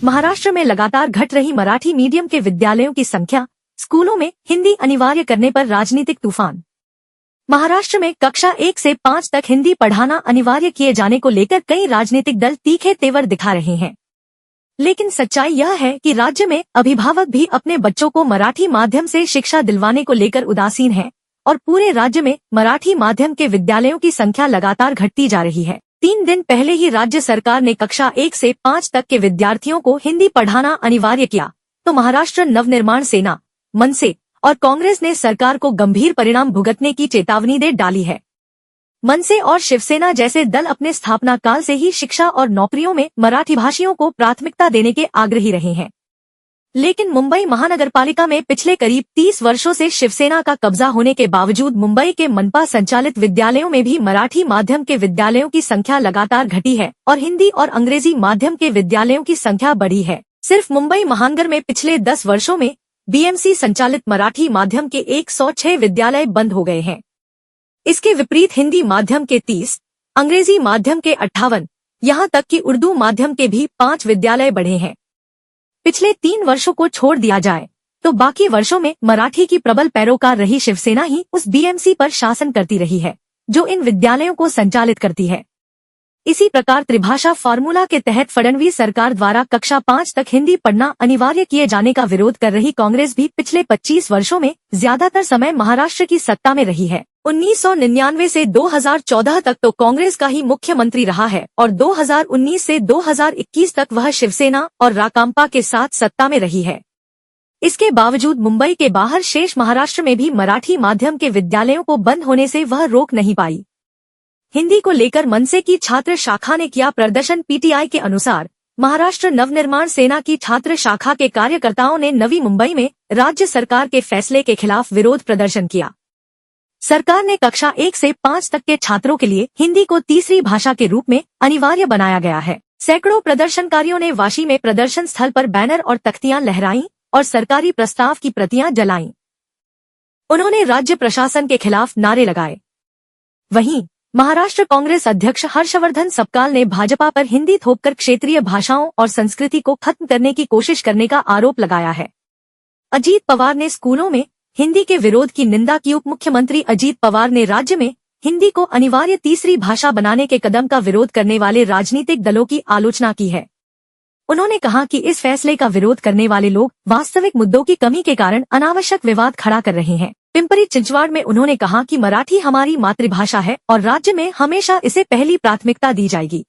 महाराष्ट्र में लगातार घट रही मराठी मीडियम के विद्यालयों की संख्या, स्कूलों में हिंदी अनिवार्य करने पर राजनीतिक तूफान। महाराष्ट्र में कक्षा 1 से 5 तक हिंदी पढ़ाना अनिवार्य किए जाने को लेकर कई राजनीतिक दल तीखे तेवर दिखा रहे हैं। लेकिन सच्चाई यह है कि राज्य में अभिभावक भी अपने बच्चों को मराठी माध्यम से शिक्षा दिलवाने को लेकर उदासीन हैं और पूरे राज्य में मराठी माध्यम के विद्यालयों की संख्या लगातार घटती जा रही है। 3 दिन पहले ही राज्य सरकार ने कक्षा 1 से 5 तक के विद्यार्थियों को हिंदी पढ़ाना अनिवार्य किया, तो महाराष्ट्र नवनिर्माण सेना, मनसे और कांग्रेस ने सरकार को गंभीर परिणाम भुगतने की चेतावनी दे डाली है। मनसे और शिवसेना जैसे दल अपने स्थापना काल से ही शिक्षा और नौकरियों में मराठी भाषियों को प्राथमिकता देने के आग्रही रहे हैं। लेकिन मुंबई महानगरपालिका में पिछले करीब 30 वर्षों से शिवसेना का कब्जा होने के बावजूद मुंबई के मनपा संचालित विद्यालयों में भी मराठी माध्यम के विद्यालयों की संख्या लगातार घटी है और हिंदी और अंग्रेजी माध्यम के विद्यालयों की संख्या बढ़ी है। सिर्फ मुंबई महानगर में पिछले 10 वर्षों में बीएमसी संचालित मराठी माध्यम के 106 विद्यालय बंद हो गए हैं। इसके विपरीत हिंदी माध्यम के 30, अंग्रेजी माध्यम के 58, यहाँ तक कि उर्दू माध्यम के भी 5 विद्यालय बढ़े हैं। पिछले 3 वर्षों को छोड़ दिया जाए तो बाकी वर्षों में मराठी की प्रबल पैरोकार रही शिवसेना ही उस बीएमसी पर शासन करती रही है, जो इन विद्यालयों को संचालित करती है। इसी प्रकार त्रिभाषा फार्मूला के तहत फडणवीस सरकार द्वारा कक्षा 5 तक हिंदी पढ़ना अनिवार्य किए जाने का विरोध कर रही कांग्रेस भी पिछले 25 वर्षों में ज्यादातर समय महाराष्ट्र की सत्ता में रही है। 1999 से 2014 तक तो कांग्रेस का ही मुख्यमंत्री रहा है और 2019 से 2021 तक वह शिवसेना और राकांपा के साथ सत्ता में रही है। इसके बावजूद मुंबई के बाहर शेष महाराष्ट्र में भी मराठी माध्यम के विद्यालयों को बंद होने से वह रोक नहीं पाई। हिंदी को लेकर मनसे की छात्र शाखा ने किया प्रदर्शन। पीटीआई के अनुसार महाराष्ट्र नवनिर्माण सेना की छात्र शाखा के कार्यकर्ताओं ने नवी मुंबई में राज्य सरकार के फैसले के खिलाफ विरोध प्रदर्शन किया। सरकार ने कक्षा 1 से 5 तक के छात्रों के लिए हिंदी को तीसरी भाषा के रूप में अनिवार्य बनाया गया है। सैकड़ों प्रदर्शनकारियों ने वाशी में प्रदर्शन स्थल पर बैनर और तख्तियां लहराईं और सरकारी प्रस्ताव की प्रतियां जलाईं। उन्होंने राज्य प्रशासन के खिलाफ नारे लगाए। वहीं महाराष्ट्र कांग्रेस अध्यक्ष हर्षवर्धन सपकाल ने भाजपा पर हिंदी थोपकर क्षेत्रीय भाषाओं और संस्कृति को खत्म करने की कोशिश करने का आरोप लगाया है। अजीत पवार ने स्कूलों में हिंदी के विरोध की निंदा की। उप मुख्यमंत्री अजीत पवार ने राज्य में हिंदी को अनिवार्य तीसरी भाषा बनाने के कदम का विरोध करने वाले राजनीतिक दलों की आलोचना की है। उन्होंने कहा कि इस फैसले का विरोध करने वाले लोग वास्तविक मुद्दों की कमी के कारण अनावश्यक विवाद खड़ा कर रहे हैं। पिंपरी चिंचवाड़ में उन्होंने कहा कि मराठी हमारी मातृभाषा है और राज्य में हमेशा इसे पहली प्राथमिकता दी जाएगी।